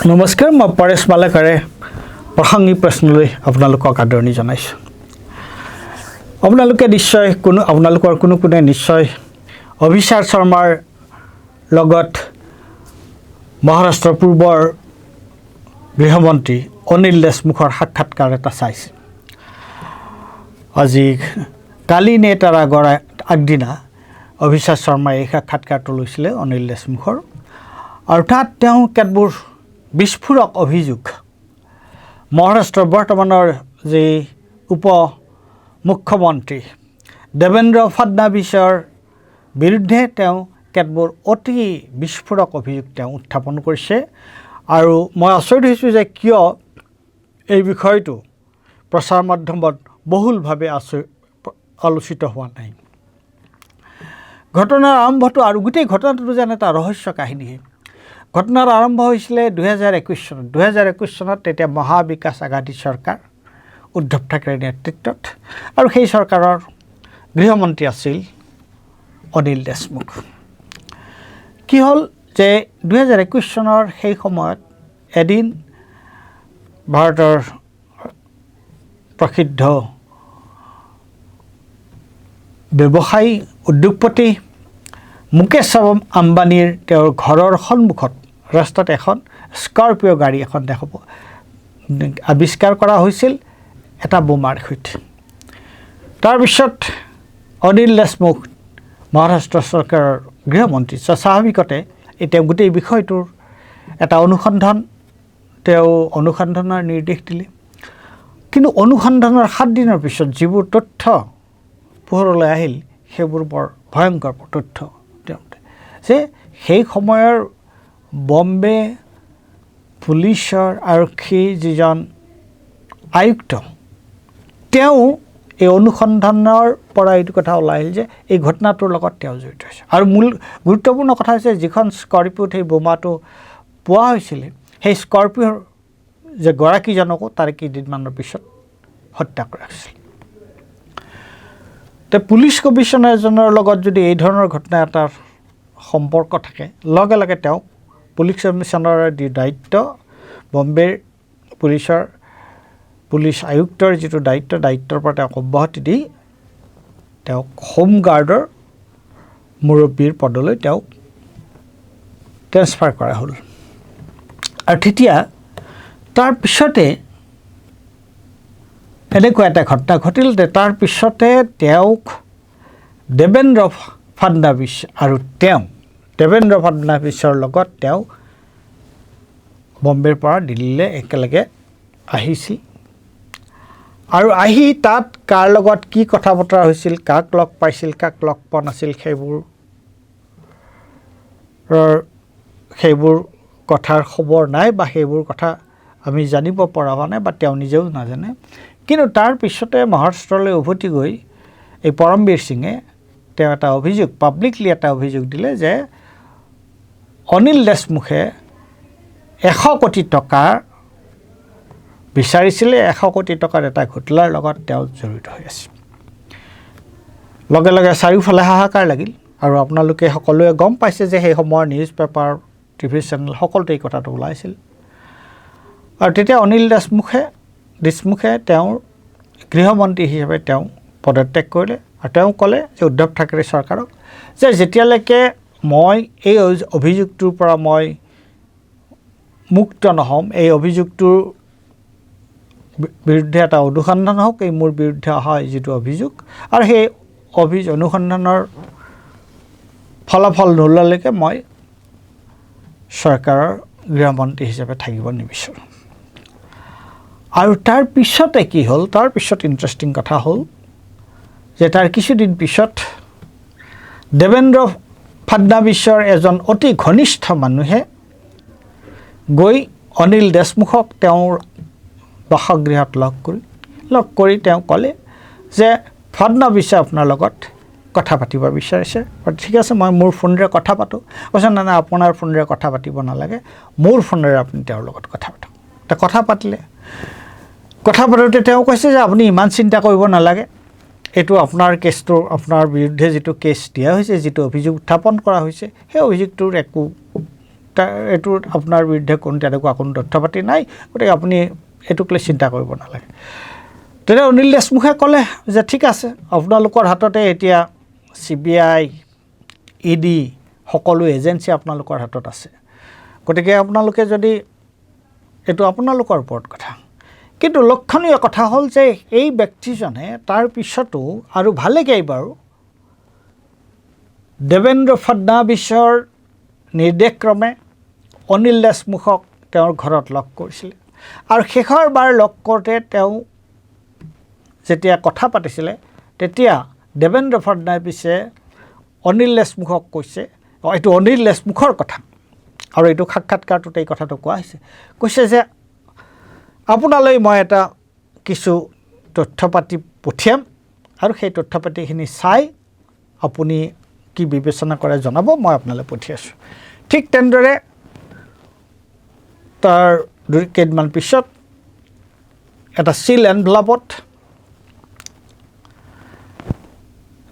নমস্কাৰ, মই পৰেশ মালাকাৰে প্ৰাসংগিক প্ৰশ্নলৈ আপোনালোকক আদৰণি জনাইছোঁ। আপোনালোকৰ কোনে নিশ্চয় অভিষেক শৰ্মাৰ লগত মহাৰাষ্ট্ৰৰ পূৰ্বৰ গৃহমন্ত্ৰী অনিল দেশমুখৰ সাক্ষাৎকাৰ এটা চাইছে। আজি কালি নে তাৰ আগদিনা অভিষেক শৰ্মাই এই সাক্ষাৎকাৰটো লৈছিলে অনিল দেশমুখৰ, আৰু তাত তেওঁ কেতবোৰ বিস্ফোৰক অভিযোগ মহাৰাষ্ট্ৰৰ বৰ্তমানৰ যি উপ মুখ্যমন্ত্ৰী দেবেন্দ্ৰ ফাডনাভিছৰ বিৰুদ্ধে তেওঁ কেতবোৰ অতি বিস্ফোৰক অভিযোগ তেওঁ উত্থাপন কৰিছে। আৰু মই আচৰিত হৈছোঁ যে কিয় এই বিষয়টো প্ৰচাৰ মাধ্যমত বহুলভাৱে আলোচিত হোৱা নাই। ঘটনাৰ আৰম্ভটো আৰু গোটেই ঘটনাটো যেন এটা ৰহস্য কাহিনী। ঘটনাৰ আৰম্ভ হৈছিলে 2021 চনত। 2021 চনত তেতিয়া মহাবিকাশ আঘাডী চৰকাৰ উদ্ধৱ ঠাকৰেৰ নেতৃত্বত, আৰু সেই চৰকাৰৰ গৃহমন্ত্ৰী আছিল অনিল দেশমুখ। কি হ'ল যে 2021 চনৰ সেই সময়ত এদিন ভাৰতৰ প্ৰসিদ্ধ ব্যৱসায়ী উদ্যোগপতি মুকেশ আম্বানীৰ তেওঁৰ ঘৰৰ সন্মুখত ৰাস্তাত এখন স্কৰপিঅ' গাড়ী এখন আৱিষ্কাৰ কৰা হৈছিল এটা বোমাৰ সৈতে। তাৰপিছত অনিল দেশমুখ মহাৰাষ্ট্ৰ চৰকাৰৰ গৃহমন্ত্ৰী, স্বাভাৱিকতে এতিয়া গোটেই বিষয়টোৰ এটা অনুসন্ধানৰ নিৰ্দেশ দিলে। কিন্তু অনুসন্ধানৰ 7 দিনৰ পিছত যিবোৰ তথ্য পোহৰলৈ আহিল সেইবোৰ বৰ ভয়ংকৰ তথ্য, যে সেই সময়ৰ বম্বে পুলিচৰ আৰক্ষী যিজন আয়ুক্ত, তেওঁ এই অনুসন্ধানৰ পৰা এইটো কথা ওলাই আহিল যে এই ঘটনাটোৰ লগত তেওঁ জড়িত হৈছে। আৰু মূল গুৰুত্বপূৰ্ণ কথা হৈছে যিখন স্কৰপিঅ'ত সেই বোমাটো পোৱা হৈছিলে, সেই স্কৰপিঅ'ৰ যে গৰাকীজনকো তাৰে কেইদিনমানৰ পিছত হত্যা কৰা হৈছিল। পুলিচ কমিশ্যনাৰজনৰ লগত যদি এই ধৰণৰ ঘটনা এটাৰ সম্পৰ্ক থাকে, লগে লগে তেওঁক পুলিচ কমিশ্যনাৰৰ যি দায়িত্ব, বম্বেৰ পুলিচ আয়ুক্তৰ যিটো দায়িত্বৰ পৰা তেওঁক অব্যাহতি দি তেওঁক হোমগাৰ্ডৰ মুৰব্বীৰ পদলৈ তেওঁক ট্ৰেন্সফাৰ কৰা হ'ল। আৰু তেতিয়া তাৰপিছতে এনেকুৱা এটা ঘটনা ঘটিল যে তাৰপিছতে তেওঁক দেবেন্দ্ৰ ফাডনাভিছ আৰু দেবেন্দ্ৰ ফাডনাভিছৰ লগত তেওঁ বম্বেৰ পৰা দিল্লীলৈ একেলগে আহিছিল। আৰু আহি তাত কাৰ লগত কি কথা বতৰা হৈছিল, কাক লগ পাইছিল, কাক লগ পোৱা নাছিল, সেইবোৰ কথাৰ খবৰ নাই, বা সেইবোৰ কথা আমি জানিব পৰা হোৱা নাই, বা তেওঁ নিজেও নাজানে। কিন্তু তাৰ পিছতে মহাৰাষ্ট্ৰলৈ উভতি গৈ এই পৰমবীৰ সিঙে তেওঁ পাব্লিকলি এটা অভিযোগ দিলে যে অনিল দেশমুখে 100 কোটি টকা বিচাৰিছিলে, 100 কোটি টকাৰ এটা ঘোটালাৰ লগত তেওঁ জড়িত হৈ আছে। লগে লগে চাৰিওফালে হাহাকাৰ লাগিল, আৰু আপোনালোকে সকলোৱে গম পাইছে যে সেই সময়ৰ নিউজ পেপাৰ, টিভি চেনেল সকলোতে এই কথাটো ওলাইছিল। আৰু তেতিয়া অনিল দেশমুখে তেওঁৰ গৃহমন্ত্ৰী হিচাপে তেওঁ পদত্যাগ কৰিলে, আৰু তেওঁ ক'লে যে উদ্ধৱ ঠাকৰে চৰকাৰক যে যেতিয়ালৈকে মই এই অভিযোগটোৰ পৰা মই মুক্ত নহ'ম, এই অভিযোগটোৰ বিৰুদ্ধে এটা অনুসন্ধান হওক, এই মোৰ বিৰুদ্ধে অহা যিটো অভিযোগ, আৰু সেই অনুসন্ধানৰ ফলাফল নোলোৱালৈকে মই চৰকাৰৰ গৃহমন্ত্ৰী হিচাপে থাকিব নিবিচাৰোঁ। আৰু তাৰ পিছতে কি হ'ল, তাৰ পিছত ইণ্টাৰেষ্টিং কথা হ'ল যে তাৰ কিছুদিন পিছত দেবেন্দ্ৰ ফাডনাভিছৰ এজন অতি ঘনিষ্ঠ মানুহে গৈ অনিল দেশমুখক তেওঁৰ বাসগৃহত লগ কৰি তেওঁ ক'লে যে ফাডনাভিছে আপোনাৰ লগত কথা পাতিব বিচাৰিছে। ঠিক আছে, মই মোৰ ফোনেৰে কথা পাতোঁ। কৈছে নাই, আপোনাৰ ফোনেৰে কথা পাতিব নালাগে, মোৰ ফোনেৰে আপুনি তেওঁৰ লগত কথা পাতক। কথা পাতিলে। কথা পাতোঁতে তেওঁ কৈছে যে আপুনি ইমান চিন্তা কৰিব নালাগে, এইটো আপোনাৰ কেছটো, আপোনাৰ বিৰুদ্ধে যিটো কেছ দিয়া হৈছে, যিটো অভিযোগ উত্থাপন কৰা হৈছে, সেই অভিযোগটোৰ একো এইটোত আপোনাৰ বিৰুদ্ধে কোনো তেনেকুৱা কোনো তথ্য পাতি নাই, গতিকে আপুনি এইটোক লৈ চিন্তা কৰিব নালাগে। তেতিয়া অনিল দেশমুখে ক'লে যে ঠিক আছে, আপোনালোকৰ হাততে এতিয়া CBI, ED সকলো এজেঞ্চি আপোনালোকৰ হাতত আছে, গতিকে আপোনালোকে যদি এইটো আপোনালোকৰ ওপৰত কথা। কিন্তু লক্ষণীয় কথা হ'ল যে এই ব্যক্তিজনে তাৰ পিছতো আৰু ভালেকেইবাৰো দেৱেন্দ্ৰ ফডনাভিছৰ নিৰ্দেশক্ৰমে অনিল দেশমুখক তেওঁৰ ঘৰত লগ কৰিছিলে, আৰু শেষৰবাৰ লগ কৰোঁতে তেওঁ যেতিয়া কথা পাতিছিলে তেতিয়া দেৱেন্দ্ৰ ফডনাভিছে অনিল দেশমুখক কৈছে, এইটো অনিল দেশমুখৰ কথা আৰু এইটো সাক্ষাৎকাৰটোত এই কথাটো কোৱা হৈছে, কৈছে যে আপোনালৈ মই এটা কিছু তথ্য পাতি পঠিয়াম আৰু সেই তথ্য পাতিখিনি চাই আপুনি কি বিবেচনা কৰে জনাব, মই আপোনালৈ পঠিয়াইছোঁ। ঠিক তেনেদৰে তাৰ কেইদিনমান পিছত এটা চিল এনভেলপত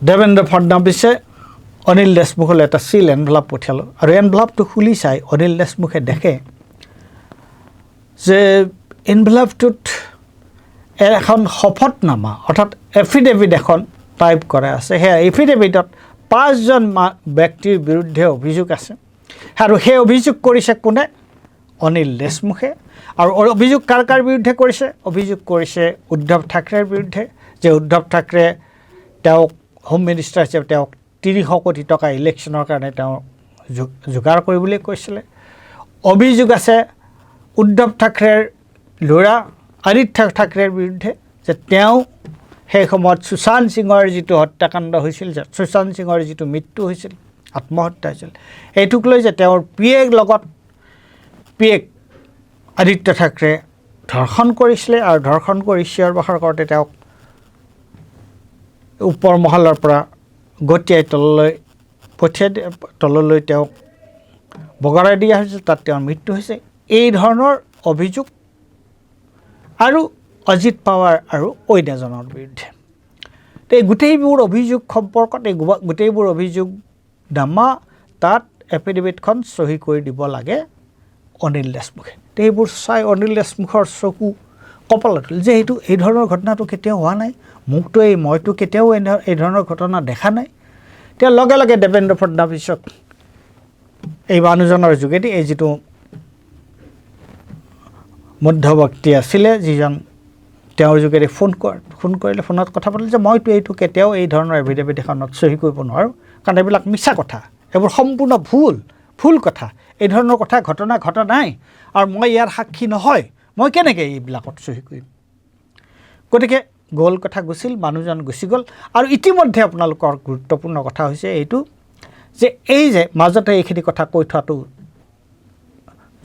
দেৱেন্দ্ৰ ফডনাভিছে অনিল দেশমুখলৈ এটা চিল এনভেলপ পঠিয়ালোঁ, আৰু এনভেলপটো খুলি চাই অনিল দেশমুখে দেখে যে এনভেলপটোত এখন শপতনামা অৰ্থাৎ এফিডেভিট এখন টাইপ কৰা আছে। সেই এফিডেভিটত 5জন ব্যক্তিৰ বিৰুদ্ধে অভিযোগ আছে, আৰু সেই অভিযোগ কৰিছে কোনে? অনিল দেশমুখে। আৰু অভিযোগ কাৰ কাৰ বিৰুদ্ধে কৰিছে? অভিযোগ কৰিছে উদ্ধৱ ঠাকৰেৰ বিৰুদ্ধে, যে উদ্ধৱ ঠাকৰে তেওঁক হোম মিনিষ্টাৰ হিচাপে তেওঁক 300 কোটি টকা ইলেকশ্যনৰ কাৰণে তেওঁ যোগাৰ কৰিবলৈ কৈছিলে। অভিযোগ আছে উদ্ধৱ ঠাকৰেৰ ল'ৰা আদিত্য ঠাকৰেৰ বিৰুদ্ধে, যে তেওঁ সেই সময়ত সুশান্ত সিঙৰ যিটো হত্যাকাণ্ড হৈছিল, সুশান্ত সিঙৰ যিটো মৃত্যু হৈছিল, আত্মহত্যা হৈছিল, এইটোক লৈ যে তেওঁৰ পিয়েক আদিত্য ঠাকৰে ধৰ্ষণ কৰিছিলে, আৰু ধৰ্ষণ কৰি চিঞৰ বাখৰ কৰোঁতে তেওঁক ওপৰ মহলৰ পৰা গতিয়াই তললৈ তেওঁক বগৰাই দিয়া হৈছিল, তাত তেওঁৰ মৃত্যু হৈছে। এই ধৰণৰ অভিযোগ আৰু অজিত পাৱাৰ আৰু অইন এজনৰ বিৰুদ্ধে। এই গোটেইবোৰ অভিযোগ সম্পৰ্কত এই গোটেইবোৰ অভিযোগ নামা তাত এফিডেভিটখন চহী কৰি দিব লাগে অনিল দেশমুখে। এইবোৰ চাই অনিল দেশমুখৰ চকু কপালত হ'ল, যে এই ধৰণৰ ঘটনাটো কেতিয়াও হোৱা নাই, মইতো কেতিয়াও এই ধৰণৰ ঘটনা দেখা নাই। তেওঁ লগে লগে দেৱেন্দ্ৰ ফডনাভিছক এই মানুহজনৰ যোগেদি, এই যিটো মধ্যৱৰ্তী আছিলে যিজন, তেওঁৰ যোগেদি ফোন কৰিলে, ফোনত কথা পাতিলে যে মইতো এইটো কেতিয়াও এই ধৰণৰ এফিডেভিট এখনত চহী কৰিব নোৱাৰোঁ, কাৰণ এইবিলাক মিছা কথা, এইবোৰ সম্পূৰ্ণ ভুল কথা, এই ধৰণৰ ঘটনা ঘটা নাই, আৰু মই ইয়াৰ সাক্ষী নহয়, মই কেনেকৈ এইবিলাকত চহী কৰিম। গতিকে গ'ল কথা গুচিল, মানুহজন গুচি গ'ল। আৰু ইতিমধ্যে আপোনালোকৰ গুৰুত্বপূৰ্ণ কথা হৈছে এইটো, যে এই যে মাজতে এইখিনি কথা কৈ থোৱাটো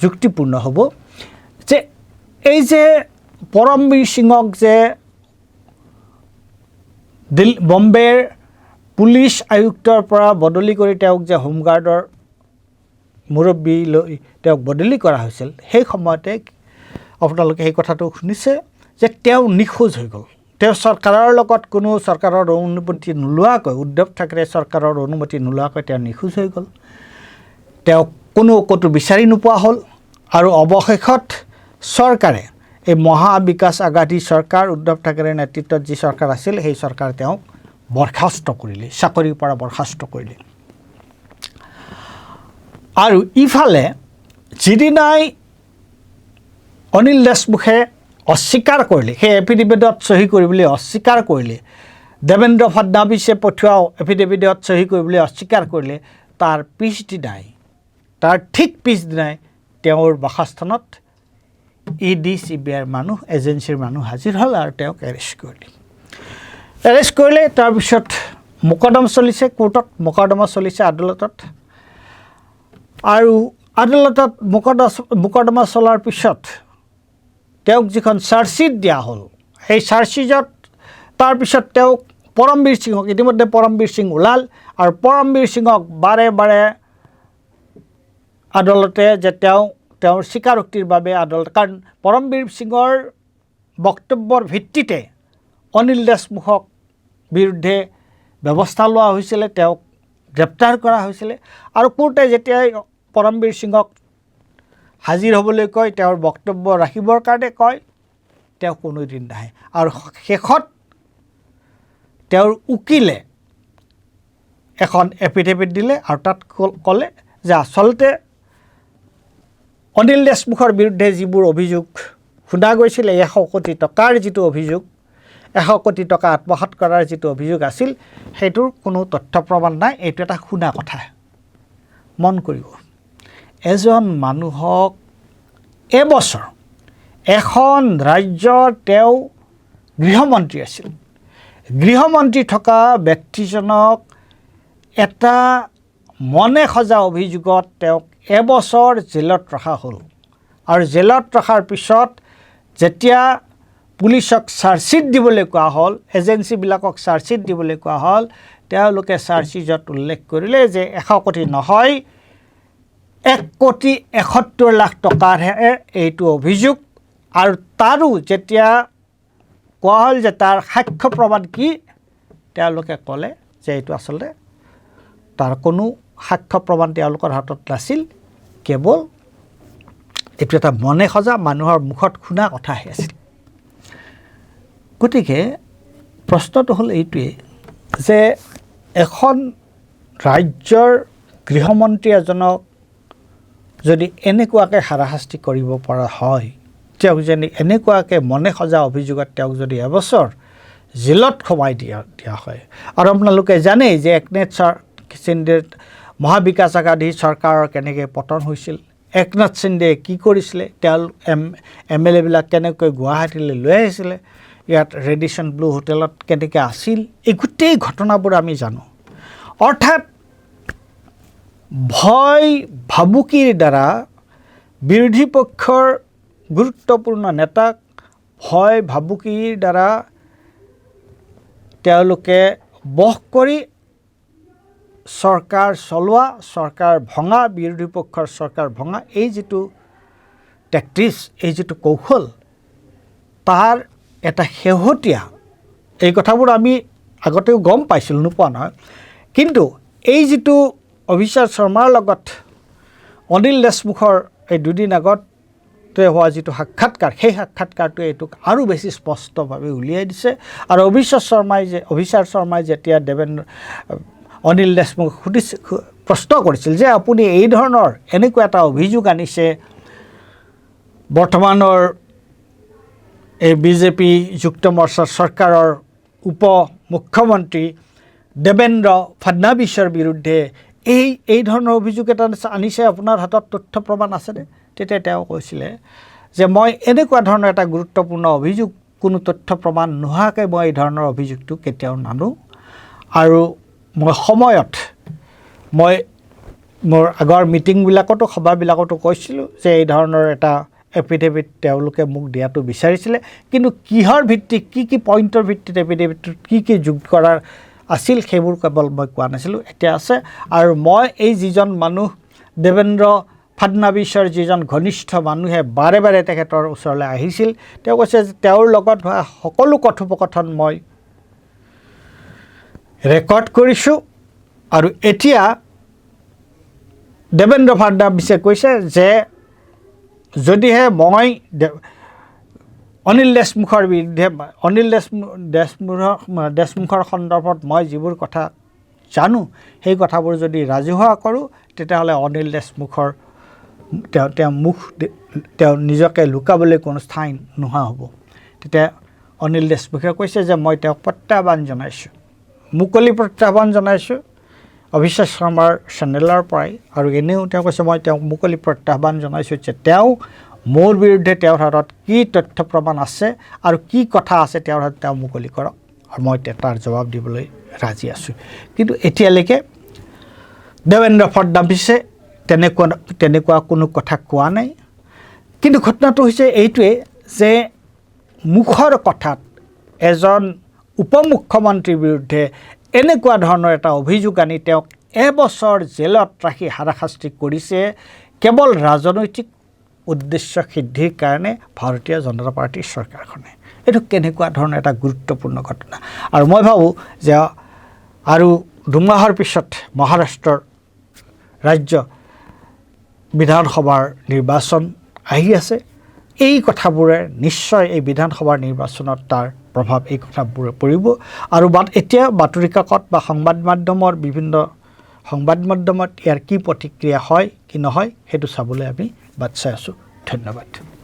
যুক্তিপূৰ্ণ হ'ব, যে এই যে পৰমবীৰ সিঙক যে বম্বেৰ পুলিচ আয়ুক্তৰ পৰা বদলি কৰি তেওঁক যে হোমগাৰ্ডৰ মুৰব্বী লৈ তেওঁক বদলি কৰা হৈছিল, সেই সময়তে আপোনালোকে এই কথাটো শুনিছে যে তেওঁ নিখোজ হৈ গ'ল। তেওঁ চৰকাৰৰ লগত কোনো চৰকাৰৰ অনুমতি নোলোৱাকৈ, উদ্ধৱ ঠাকৰে চৰকাৰৰ অনুমতি নোলোৱাকৈ তেওঁ নিখোজ হৈ গ'ল। তেওঁক ক'তো বিচাৰি নোপোৱা হ'ল, আৰু অৱশেষত চৰকাৰে, এই মহা বিকাশ আঘাডী চৰকাৰ, উদ্ধৱ ঠাকৰেৰ নেতৃত্বত যি চৰকাৰ আছিল, সেই চৰকাৰে তেওঁক বৰখাস্ত কৰিলে, চাকৰিৰ পৰা বৰখাস্ত কৰিলে। আৰু ইফালে যিদিনাই অনিল দেশমুখে অস্বীকাৰ কৰিলে, সেই এফিডেভিটত চহী কৰিবলৈ অস্বীকাৰ কৰিলে, দেৱেন্দ্ৰ ফডনাভিছে পঠোৱা এফিডেভিটত চহী কৰিবলৈ অস্বীকাৰ কৰিলে, তাৰ ঠিক পিছদিনাই তেওঁৰ বাসস্থানত ED CBIৰ মানুহ, এজেঞ্চিৰ মানুহ হাজিৰ হ'ল, আৰু তেওঁক এৰেষ্ট কৰিলে। তাৰপিছত মোকদ্দমা চলিছে কোৰ্টত, মোকদ্দমা চলিছে আদালতত, আৰু আদালতত মোকদ্দমা চলাৰ পিছত তেওঁক যিখন চাৰ্জশ্বিট দিয়া হ'ল, সেই চাৰ্জশ্বিটত তাৰপিছত তেওঁক পৰমবীৰ সিঙক, ইতিমধ্যে পৰমবীৰ সিং ওলাল, আৰু পৰমবীৰ সিঙক বাৰে বাৰে আদালতে যে তেওঁৰ স্বীকাৰোক্তিৰ বাবে কাৰণ পৰমবীৰ সিঙৰ বক্তব্যৰ ভিত্তিতে অনিল দেশমুখক বিৰুদ্ধে ব্যৱস্থা লোৱা হৈছিলে, তেওঁক গ্ৰেপ্তাৰ কৰা হৈছিলে, আৰু কোৰ্টে যেতিয়াই পৰমবীৰ সিঙক হাজিৰ হ'বলৈ কয়, তেওঁৰ বক্তব্য ৰাখিবৰ কাৰণে কয়, তেওঁ কোনোদিন নাহে। আৰু শেষত তেওঁৰ উকিলে এখন এফিডেভিট দিলে আৰু তাত ক'লে যে আচলতে অনিল দেশমুখৰ বিৰুদ্ধে যিবোৰ অভিযোগ শুনা গৈছিল, 100 কোটি টকাৰ যিটো অভিযোগ, 100 কোটি টকা আত্মসাৎ কৰাৰ যিটো অভিযোগ আছিল, সেইটোৰ কোনো তথ্য প্ৰমাণ নাই, এইটো এটা শুনা কথা। মন কৰিব, এজন মানুহক এবছৰ এখন ৰাজ্যৰ তেওঁ গৃহমন্ত্ৰী আছিল, গৃহমন্ত্ৰী থকা ব্যক্তিজনক এটা মনে সজা অভিযোগত তেওঁক এবছৰ জেলত ৰখা হ'ল। আৰু জেলত ৰখাৰ পিছত যেতিয়া পুলিচক চাৰ্জশ্বিট দিবলৈ কোৱা হ'ল, এজেঞ্চিবিলাকক চাৰ্জশ্বিট দিবলৈ কোৱা হ'ল, তেওঁলোকে চাৰ্জশ্বিটত উল্লেখ কৰিলে যে 100 কোটি নহয়, 1,71,00,000 টকাৰহে এইটো অভিযোগ। আৰু তাৰো যেতিয়া কোৱা হ'ল যে তাৰ সাক্ষ্য প্ৰমাণ কি, তেওঁলোকে ক'লে যে এইটো আচলতে তাৰ কোনো সাক্ষ্য প্ৰমাণ তেওঁলোকৰ হাতত নাছিল, কেৱল এইটো এটা মনে সজা মানুহৰ মুখত শুনা কথাহে আছিল। গতিকে প্ৰশ্নটো হ'ল এইটোৱে যে এখন ৰাজ্যৰ গৃহমন্ত্ৰী এজনক যদি এনেকুৱাকৈ হাৰাশাস্তি কৰিব পৰা হয়, তেওঁক যদি এনেকুৱাকৈ মনে সজা অভিযোগত তেওঁক যদি এবছৰ জেলত সোমাই দিয়া হয়। আৰু আপোনালোকে জানেই যে একনাথ সিন্ধেৰ মহাবিকাশ আঘাডী চৰকাৰৰ কেনেকৈ পতন হৈছিল, একনাথ সিন্ধে কি কৰিছিলে, তেওঁ MLA বিলাক কেনেকৈ গুৱাহাটীলৈ লৈ আহিছিলে, ইয়াত ৰেডিশ্যন ব্লু হোটেলত কেনেকৈ আছিল, এই গোটেই ঘটনাবোৰ আমি জানো। অৰ্থাৎ ভয় ভাবুকিৰ দ্বাৰা বিৰোধী পক্ষৰ গুৰুত্বপূৰ্ণ নেতাক ভয় ভাবুকিৰ দ্বাৰা তেওঁলোকে বশ কৰি চৰকাৰ চলোৱা, চৰকাৰ ভঙা, বিৰোধী পক্ষৰ চৰকাৰ ভঙা, এই যিটো টেকটিক্স, এই যিটো কৌশল, তাৰ এটা শেহতীয়া, এই কথাবোৰ আমি আগতেও গম পাইছিলোঁ, নোপোৱা নহয়। কিন্তু এই যিটো অভিষেক শৰ্মাৰ লগত অনিল দেশমুখৰ এই দুদিন আগতে হোৱা যিটো সাক্ষাৎকাৰ, সেই সাক্ষাৎকাৰটোৱে এইটোক আৰু বেছি স্পষ্টভাৱে উলিয়াই দিছে। আৰু অভিষেক শৰ্মাই যেতিয়া অনিল দেশমুখ প্ৰশ্ন কৰিছিল যে আপুনি এই ধৰণৰ এনেকুৱা এটা অভিযোগ আনিছে, বৰ্তমানৰ এই বিজেপি যুক্ত মৰ্চাৰ চৰকাৰৰ উপ মুখ্যমন্ত্ৰী দেবেন্দ্ৰ ফাডনাভিছৰ বিৰুদ্ধে এই ধৰণৰ অভিযোগ এটা আনিছে, আপোনাৰ হাতত তথ্য প্ৰমাণ আছেনে? তেতিয়া তেওঁ কৈছিলে যে মই এনেকুৱা ধৰণৰ এটা গুৰুত্বপূৰ্ণ অভিযোগ, কোনো তথ্য প্ৰমাণ নোহোৱাকৈ মই এই ধৰণৰ অভিযোগটো কেতিয়াও নানো। আৰু মই সময়ত মোৰ আগৰ মিটিংবিলাকতো, সভাবিলাকতো কৈছিলোঁ যে এই ধৰণৰ এটা এফিডেভিট তেওঁলোকে মোক দিয়াটো বিচাৰিছিলে, কিন্তু কিহৰ ভিত্তিত, কি পইণ্টৰ ভিত্তিত এফিডেভিটটোত কি যোগ কৰাৰ আছিল, সেইবোৰ কেৱল মই কোৱা নাছিলোঁ, এতিয়া আছে। আৰু মই এই যিজন মানুহ দেবেন্দ্ৰ ফাডনাভিছৰ যিজন ঘনিষ্ঠ মানুহে বাৰে বাৰে তেখেতৰ ওচৰলৈ আহিছিল, তেওঁ কৈছে যে তেওঁৰ লগত হোৱা সকলো কথোপকথন মই ৰেকৰ্ড কৰিছোঁ। আৰু এতিয়া দেবেন্দ্ৰ ফাডনাভিছে কৈছে যে যদিহে মই অনিল দেশমুখৰ বিৰুদ্ধে, দেশমুখৰ সন্দৰ্ভত মই যিবোৰ কথা জানো, সেই কথাবোৰ যদি ৰাজহুৱা কৰোঁ, তেতিয়াহ'লে অনিল দেশমুখৰ তেওঁ নিজকে লুকাবলৈ কোনো ঠাই নোহোৱা হ'ব। তেতিয়া অনিল দেশমুখে কৈছে যে মই তেওঁক প্ৰত্যাহ্বান জনাইছোঁ, মুকলি প্ৰত্যাহ্বান জনাইছোঁ অভিষেক শৰ্মাৰ চেনেলৰ পৰাই। আৰু এনেও তেওঁ কৈছে মই তেওঁক মুকলি প্ৰত্যাহ্বান জনাইছোঁ যে তেওঁ মোৰ বিৰুদ্ধে তেওঁৰ হাতত কি তথ্য প্ৰমাণ আছে আৰু কি কথা আছে তেওঁৰ হাতত তেওঁ মুকলি কৰক, আৰু মই তাৰ জবাব দিবলৈ ৰাজি আছোঁ। কিন্তু এতিয়ালৈকে দেবেন্দ্ৰ ফাডনাভিছে তেনেকুৱা কোনো কথা কোৱা নাই। কিন্তু ঘটনাটো হৈছে এইটোৱে যে মুখৰ কথাত এজন উপমুখ্যমন্ত্ৰীৰ বিৰুদ্ধে এনেকুৱা ধৰণৰ এটা অভিযোগ আনি তেওঁক এবছৰ জেলত ৰাখি হাৰাশাস্তি কৰিছে কেৱল ৰাজনৈতিক উদ্দেশ্য সিদ্ধিৰ কাৰণে ভাৰতীয় জনতা পাৰ্টীৰ চৰকাৰখনে। এইটো কেনেকুৱা ধৰণৰ এটা গুৰুত্বপূৰ্ণ ঘটনা। আৰু মই ভাবোঁ যে আৰু দুমাহৰ পিছত মহাৰাষ্ট্ৰৰ বিধানসভাৰ নিৰ্বাচন আহি আছে এই কথাবোৰে নিশ্চয় এই বিধানসভাৰ নিৰ্বাচনত তাৰ প্ৰভাৱ এই কথাবোৰে পৰিব আৰু এতিয়া বাতৰি কাকত বা সংবাদ মাধ্যমৰ বিভিন্ন সংবাদ মাধ্যমত ইয়াৰ কি প্ৰতিক্ৰিয়া হয় কি নহয় সেইটো চাবলৈ আমি বাট চাই আছোঁ ধন্যবাদ